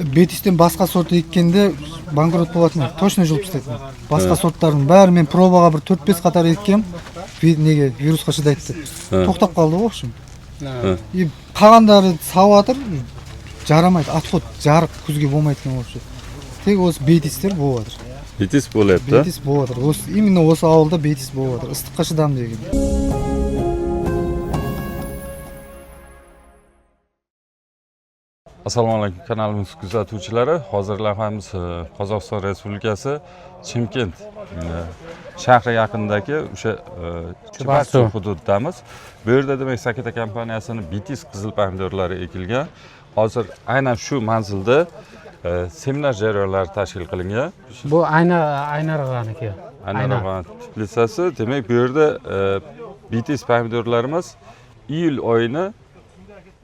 Бетистен басқа сорт еккенде банкрот болатын еді. Точно жұлып тастайтын. Басқа сорттардың бәрі мен пробаға бір 4-5 қатар еккем, неге вирусқа шыдайды деп. Тоқтап қалды ғой, в общем. И қалғандары сауатыр, жарамайды. Отход жарық күзге болмайды екен, в общем. Тек осы бетистер болып жатыр. Бетис болып да? Бетис болып жатыр. Именно осы ауылда бетис болып жатыр. Ыстыққа шыдам деген. Assalomu alaykum kanalimiz kuzatuvchilari. Hozirlar Qozog'iston Respublikasi Chimkent shahri yaqinidagi o'sha Chibasuv hududidamiz. Bu yerda demak Saketa kompaniyasining Betis qizil pomidorlari ekilgan. Hozir aynan shu manzilda seminar jarayonlari tashkil qilingan. Bu Aynarog'aniki. Aynarog'an teplitsasi. Demak, bu yerda Betis pomidorlarimiz iyul oyini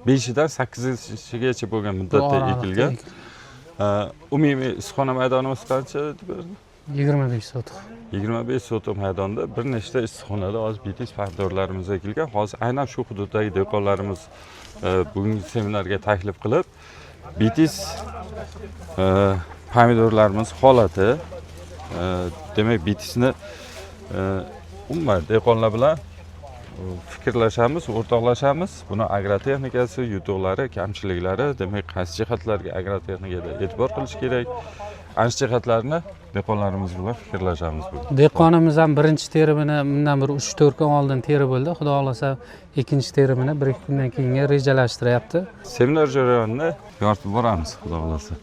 5dan 8gacha bo'lgan muddatda ekilgan. Umumiy issiqxona maydonimiz qancha deb berdi? 25 sotik. 25 sotik maydonda bir nechta issiqxonada hozir Betis pomidorlarimiz ekilgan. Hozir aynan shu hududdagi dehqonlarimiz bugungi seminarga taklif qilib, Betis pomidorlarimiz holati, demak Betisni umuman dehqonlar bilan fikrlashamiz, o'rtoqlashamiz. Buni agrotexnikasi, yutuqlari, kamchiliklari, demak qaysi jihatlarga agrotexnikada e'tibor qilish kerak, ana shu jihatlarni dehqonlarimiz bilan fikrlashamiz bugun. Dehqonimiz ham birinchi terimini bundan bir 3-4 kun oldin terib bo'ldi. Xudo xolasa ikkinchi terimini 1-2 kundan keyinga rejalashtiryapti. Seminar jarayonini yoritib boramiz, xudo xolasa.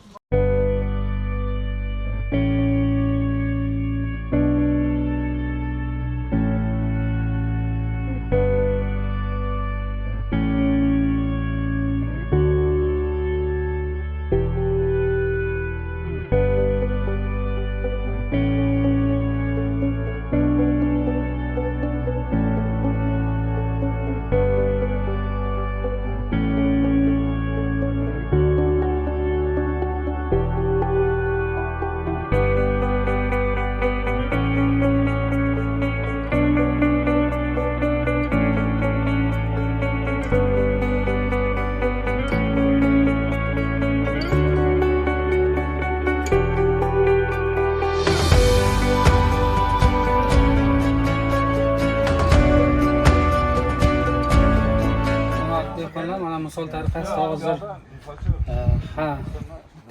Misol tariqasida hozir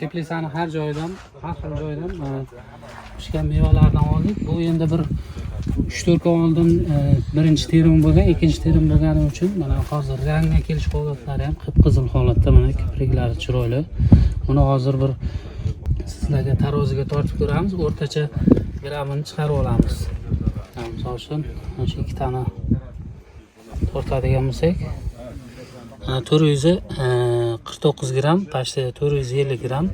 teplitsani har joydan, har xil joydan pishgan mevalardan oldik. Bu endi bir 3-4 kun oldin birinchi terim bo'lgan, ikkinchi terim bo'lgani uchun mana hozir rangga kelish holatlari ham qip-qizil holatda, mana kipriklari chiroyli. Buni hozir bir sizlarga taroziga tortib ko'ramiz, o'rtacha grammini chiqarib olamiz. Misol uchun o'sha 2 tani tortadigan bo'lsak, 449 gram, pastda 450 gram.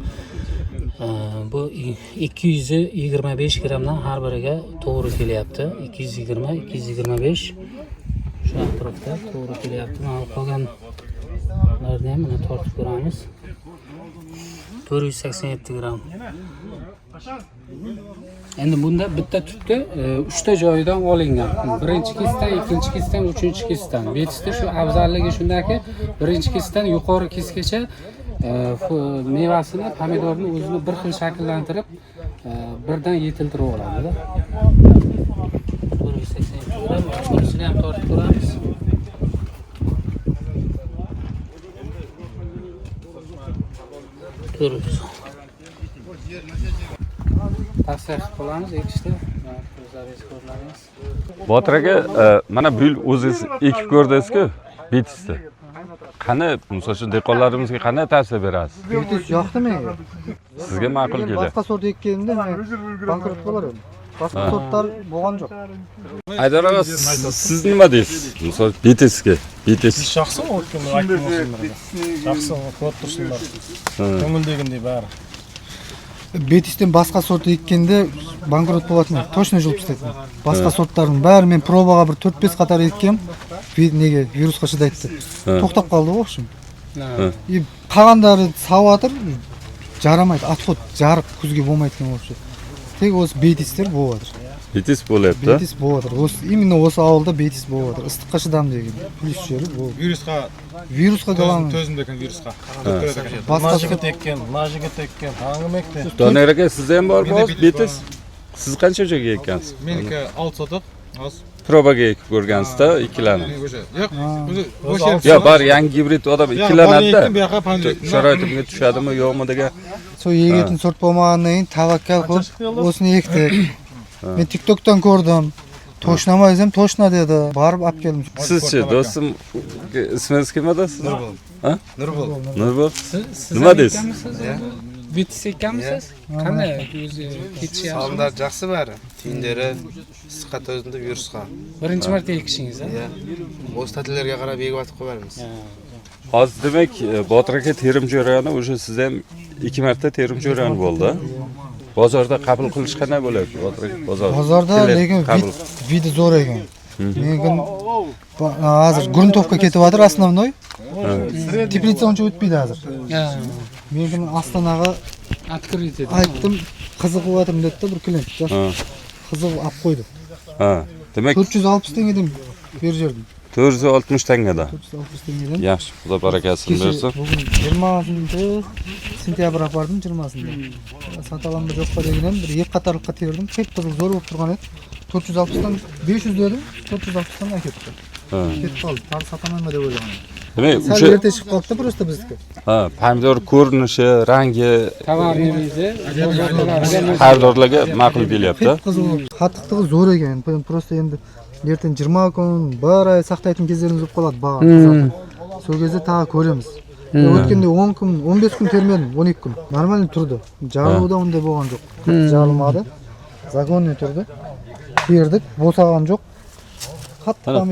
Bu 225 gramdan har biriga to'g'ri kelyapti. 220, 225 shu atrofda to'g'ri kelyapti. Mana qolganlarni ham mana tortib ko'ramiz. 487 gram. Endi bunda bitta tutda 3 ta joyidan olingan. Birinchi kesdan, ikkinchi kesdan, uchinchi kesdan. Betisda shu afzalligi shundaki, birinchi kesdan yuqori kesgacha mevasini, pomidorni o'zini bir xil shakllantirib, birdan yetiltirib oladi. 480 gram, bunisini ham tortib ko'ramiz. Tasdiq qilamiz, ekishda o'zlaringiz ko'rlaringiz. Botir aka, mana bu yil o'zingiz ekib ko'rdingiz-ku Betisni. Qani, misol uchun dehqonlarimizga qanday tavsiya berasiz? Betis yoqdi menga. Sizga ma'qul keldi. Boshqa sort ekkanimda bankrot bo'lar edi. Boshqa sortlar bo'lgan yo'q. Aydar aka, siz nima deysiz? Misol Betisga, Betis. Shaxsan o'tganlar aytib o'tsinlar. Shaxsan ko'rib tursinlar. Ko'ngildagidek bari. Betisden басқа сорт еккенде банкрот болатын еді. Точно жұлып тастайтын. Басқа сорттардың бәрі мен пробаға бір 4-5 қатар еккем, неге вирусқа шыдайды деп. Тоқтап қалды ғой, в общем. И қалғандары сауатыр, жарамайды. Отход жарық күзге болмайды екен, в общем. Тек осы бетистер болып жатыр. Betis bo'lyapti. Betis bo'ladir. Именно o'sha avulda betis bo'ladir. Issiqqa chidam degan. Plus yeri bu. Virusga galan. Төзімді екен вирусқа. Boshqa tekkan, lajiga tekkan, hangimekti. Doner aka sizda ham bor bo'z Betis? Siz qancha joyga ekkansiz? Meniki 6 sotiq. Hozir. Probaga ekib ko'rgansizda ikkilanib. Yo'q, o'zi Yo, bor yangi gibrid odam ikkilanadi-da. bu yoqqa panjir. Sharoitimga tushadimi, yo'qmi degan. Shu yegetin sort bo'lmagandan keyin tavakkal qilib o'sini ekdik. Men TikTokdan ko'rdim. To'shnamaysiz ham to'shna dedi. Borib olib keldim. Sizchi, do'stim, ismingiz kim edi siz? Ha? Nurbol. Nurbol. Nima deysiz? Betis ekanmisiz? Qanday o'zi ketishyapti? Salomlar жақсы bari. Tiyinderi ысыққа төзімді вирусқа. Birinchi marta ekishingiz, a? Осы тәтелерге қарап егіп атып қойбармыз. Hozir demak, Botir aka terim jarayoni o'sha sizda ham 2 marta terim jarayoni bo'ldi. Bozorda qabul qilish qanday bo'lyapti, Botir aka? Bozorda lekin vidi zo'r ekan. Lekin hozir gruntovka ketyapti основной. Teplitsa uncha o'tmaydi hozir. Men Astonaga Открытие. aytdim, qiziqyaptim dedi bir klient. Qiziq olib qo'ydi. Ha, demak 460 tengadan berjerdim. 460 tangada. 460 tengadan. Yaxshi, Xudo barakasini bersin. Bugun 20 sentyabr apardim 20-sida. Satalamda yo'qqa degan bir yer qatorliqqa terdim. Qip qiziq zo'r bo'lib turgan edi. 460 dan 500 dedim, 460 dan ketdi. Ketib qoldi. Hali satamanma deb o'yladim. Demak, Sal o'sha erta chiqib qoldi просто bizniki. ha, pomidor ko'rinishi, rangi Tovarningizni xaridorlarga ma'qul kelyapti. Qip qiziq, qattiqligi zo'r ekan. Просто endi ertaga 20 kun, bir oy saqlayotgan kezlerimiz bo'lib qoladi bag'a. Сол кезде tag'i ko'ramiz. O'tganda 10 kun, 15 kun termedim, 12 kun. Normal turdi. Jaruvda unday bo'lgan yo'q. Jarılmadi. Zagonniy turdi. Terdik, bo'sag'an yo'q.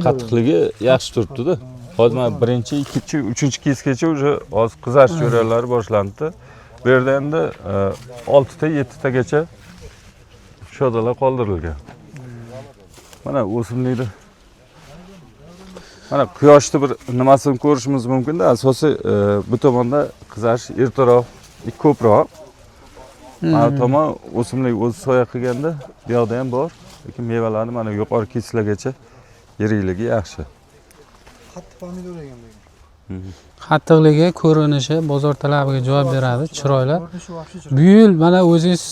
Qattiqligi yaxshi turibdi-da. Hozir mana 1-chi, 2-chi, 3-chi kesgacha уже hozir qizarish jarayonlari boshlandi. Bu yerda endi 6 ta, 7 tagacha shodalar qoldirilgan. Mana o'simlikda mana quyoshni bir nimasini ko'rishimiz mumkin-da. Asosiy bu tomonda qizarish ertaroq, ko'proq. Mana tomon o'simlik o'zi soya qilganda, bu yoqda ham bor, lekin mevalarni mana yuqori kesilagacha yirikligi yaxshi. Qattiq pomidor ekan bu. Qattiqligi, ko'rinishi bozor talabiga javob beradi, chiroyli. Bu yil mana o'zingiz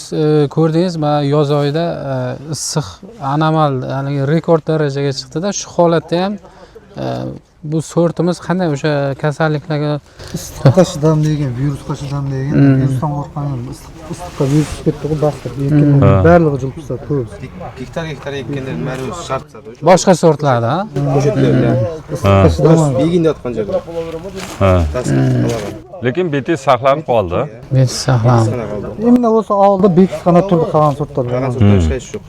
ko'rdingiz, mana yoz oyida issiq anomal, ya'ni rekord darajaga chiqdi-da. Shu holatda ham bu sortimiz qanday o'sha kasalliklarga issiqqa chidam degan, virusga chidam degan, virusdan qo'rqmagan. Issiqqa virus ketdi-ku bastır. Barlig'i julib tursa ko'p. Gektar ekkenler məruz şart satı. boshqa sortlarda, ha? Issiqqa chidam. Begin yatqan yerdə. Ha. Tasdiq Lekin Betis saqlanib qoldi. Betis saqlanib. qoldi. Именно o'sha avulda betis qana turdi qolgan sortlar. Qolgan sortlar hech yo'q.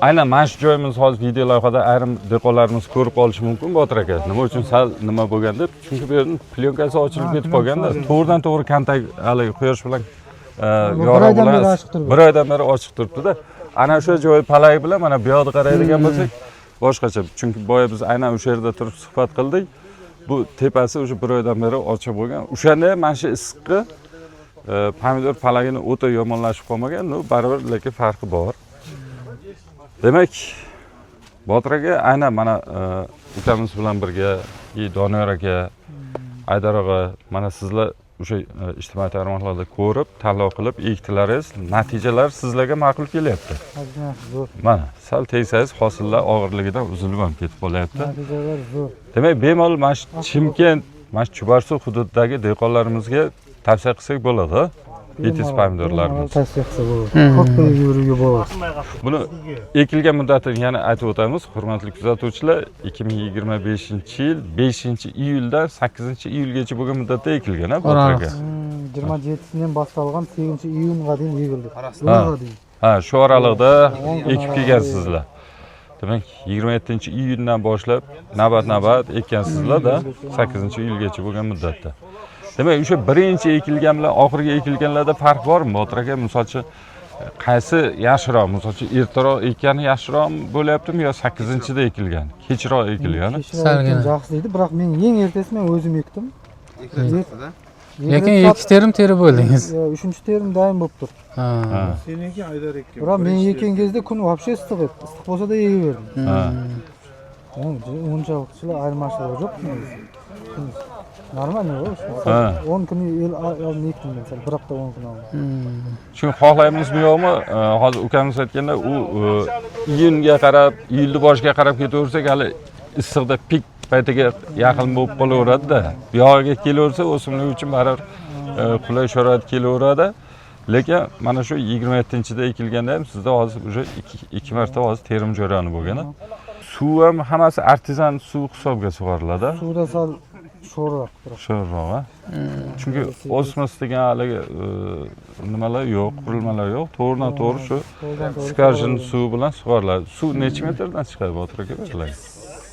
Aynan mana shu joyimiz hozir video lavhada ayrim dehqonlarimiz ko'rib qolishi mumkin, Botir aka. Nima uchun sal nima bo'lgan deb? Chunki bu yerning plyonkasi ochilib ketib qolganda, to'g'ridan-to'g'ri kontakt hali quyosh bilan yorug' bilan bir oydan beri ochiq turibdi-da. Ana o'sha joy palagi bilan mana bu yoqda qaraydigan bo'lsak, boshqacha. Chunki boya biz aynan o'sha yerda turib suhbat qildik. Bu tepasi o'sha bir oydan beri ochiq bo'lgan. O'shanda mana shu issiqqa pomidor palagini o'ta yomonlashib qolmagan, baribir lekin farqi bor. Demak, Botir aka aynan mana ukamiz bilan birga, Doniyor aka, Aydar aka, mana sizlar o'sha ijtimoiy tarmoqlarda ko'rib, tanlov qilib ekdilaringiz, natijalar sizlarga ma'qul kelyapti. Mana, sal tegsangiz hosillar og'irligidan uzilib ham ketib qolyapti. Natijalar zo'r. Demak, bemalol mana shu Chimkent, mana shu Chubarsuv hududidagi dehqonlarimizga tavsiya qilsak bo'ladi. Betis pomidorlarimiz. Tavsiya qilsa bo'ladi. Katta yuriga bo'ladi. Buni ekilgan muddatini yana aytib o'tamiz, hurmatli kuzatuvchilar. 2025-yil 5-iyuldan 8-iyulgacha bo'lgan muddatda ekilgan, ha, Botir aka. 27-sidan boshlangan 8-iyunga deyim egildi. Ha, shu oralig'da ekib kelgansizlar. Demak, 27-iyundan boshlab navbat ekkansizlar-da, 8-iyulgacha bo'lgan muddatda. Demak, o'sha birinchi ekilgan bilan oxirgi ekilganlarda farq bormi, Botir aka? Masalan, qaysi yaxshiroq? Masalan, ertaroq ekkani yaxshiroq bo'lyaptimi yo 8-da ekilgan? Kechroq ekilgani? Salgina yaxshi deydi, biroq men eng ertasi men o'zim ekdim. lekin 2 terim terib bo'ldingiz. 3-chi terim daim bo'lib turibdi. Ha. Seninki Aydar aka. Biroq men ekkan kezde kun вообще issiq edi. Issiq bo'lsa-da yeyaverdim. Ha. Unchalik ayirmachiligi yo'q. Normal bu. Ha. 10 kun oldin ekdim mesela, bir hafta 10 kun oldin. Chunki xohlaymizmi yo'qmi? Hozir ukamiz aytganda u iyunga qarab, iyulni boshiga qarab ketaversak, hali issiqda pik paytiga yaqin bo'lib qolaveradi-da. Bu yoqqa kelaversa, o'simlik uchun baribir qulay sharoit kelaveradi. Lekin mana shu 27-da ekilganda ham sizda hozir уже 2 marta hozir terim jarayoni bo'lgan. Suv ham hammasi artizan suv hisobiga sug'oriladi. Suvda sal sho'rroq. Sho'rroq, ha? Chunki osmos degan haligi nimalar yo'q, qurilmalar yo'q. To'g'ridan-to'g'ri shu skarjin suvi bilan sug'oriladi. Suv necha metrdan chiqadi Botir aka?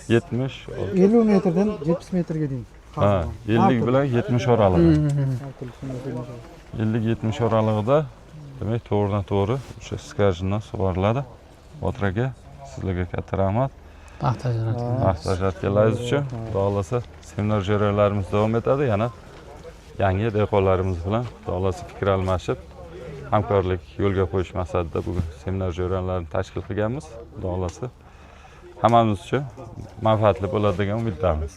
70, 50 metrdan 70 metrga deydi. ha, 50 bilan 70 oralig'i. 50-70 oralig'ida demak to'g'ridan-to'g'ri o'sha skarjindan sug'oriladi. Botir aka, sizlarga katta rahmat. Paxta jarayoni. Paxta jarayonlaringiz uchun Xudo xolasa seminar jarayonlarimiz davom etadi. Yana yangi dehqonlarimiz bilan Xudo xolasa fikr almashib, hamkorlik yo'lga qo'yish maqsadida bugun seminar jarayonlarini tashkil qilganmiz. Xudo xolasa hammamiz uchun manfaatli bo'ladi degan umiddamiz.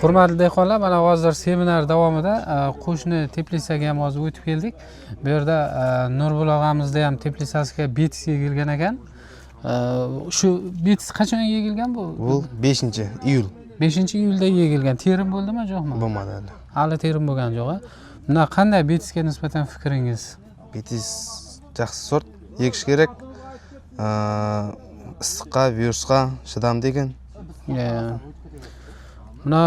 Hurmatli dehqonlar, mana hozir seminar davomida qo'shni Teplisaga ham hozir o'tib keldik. Bu yerda Nurbulo og'amizda ham Teplisasiga betis egilgan ekan. Shu betis qachon egilgan bu? Bu 5-iyul. 5-iyulda egilgan. Terim bo'ldimi, yo'qmi? Bo'lmadi hali. Hali terim bo'lgan yo'q. Bunda qanday betisga nisbatan fikringiz? Betis yaxshi sort, ekish kerak. Issiqqa, virusga chidamli ekan. Buni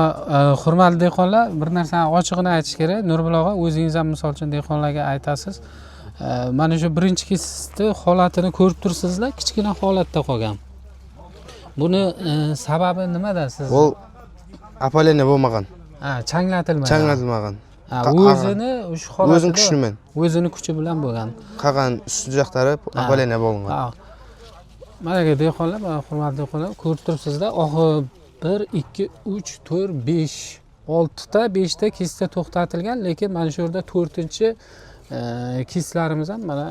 hurmatli dehqonlar, bir narsani ochiqini aytish kerak. Nurbulo og'a, o'zingiz ham misol uchun dehqonlarga aytasiz. Mana shu birinchi kesishni holatini ko'rib turibsizlar, kichkina holatda qolgan. Buni sababi nimada siz? Bu apaleniya bo'lmagan. Changlatilmagan. Changlatilmagan. O'zini shu holatda o'zini kuchimen. O'zini kuchi bilan bo'lgan. Qolgan ustki joqlari apaleniya bo'lgan. Mana bu dehqonlar, hurmatli dehqonlar, ko'rib turibsizlar. Oxir 1, 2, 3, 4, 5, 6 ta 5 ta kesda to'xtatilgan, lekin mana shu yerda 4-chi keslarimiz ham mana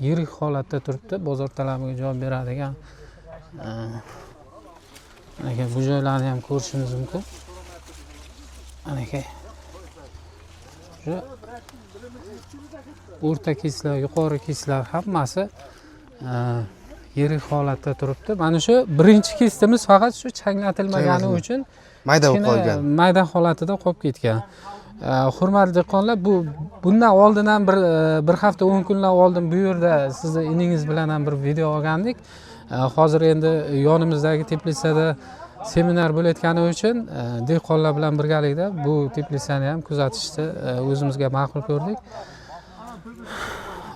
yirik holatda turibdi. Bozor talabiga javob beradigan. Mana bu joylarni ham ko'rishingiz mumkin. Mana shu o'rta keslar, yuqori keslar hammasi yirik holatda turibdi. Mana shu birinchi kesdimiz faqat shu changlatilmagani uchun mayda bo'lib qolgan. Mayda holatida qolib ketgan. Hurmatli dehqonlar, bundan oldin ham bir hafta 10 kunlar oldin bu yerda sizni iningiz bilan ham bir video olgandik. Hozir endi yonimizdagi Teplitsada seminar bo'layotgani uchun dehqonlar bilan birgalikda bu Teplitsani ham kuzatishni o'zimizga ma'qul ko'rdik.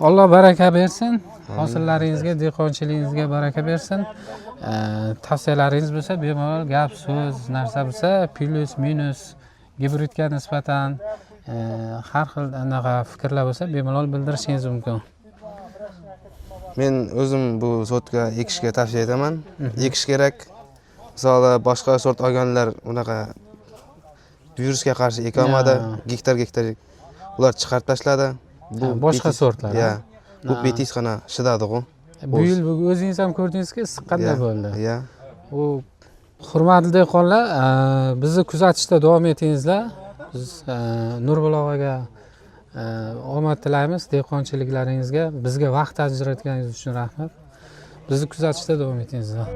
Alloh baraka bersin. Hosillaringizga, dehqonchiligingizga baraka bersin. Tavsiyalaringiz bo'lsa, bemalol gap, so'z, narsa bo'lsa, plyus, minus, gibridga nisbatan har xil anaqa fikrlar bo'lsa, bemalol bildirishingiz mumkin. Men o'zim bu sortga ekishga tavsiya etaman. Ekish kerak. Misoli boshqa sort olganlar unaqa virusga qarshi ekolmadi. Gektar ular chiqarib tashladi. Bu boshqa sortlar. Ya. Bu betis qana shidadi-ku. Bu yil o'zingiz ham ko'rdingizki, issiq qanday bo'ldi. Ya. U hurmatli dehqonlar, bizni kuzatishda davom etingizlar. Biz Nurbuloq aka omad tilaymiz dehqonchiliklaringizga. Bizga vaqt ajratganingiz uchun rahmat. Bizni kuzatishda davom etingizlar.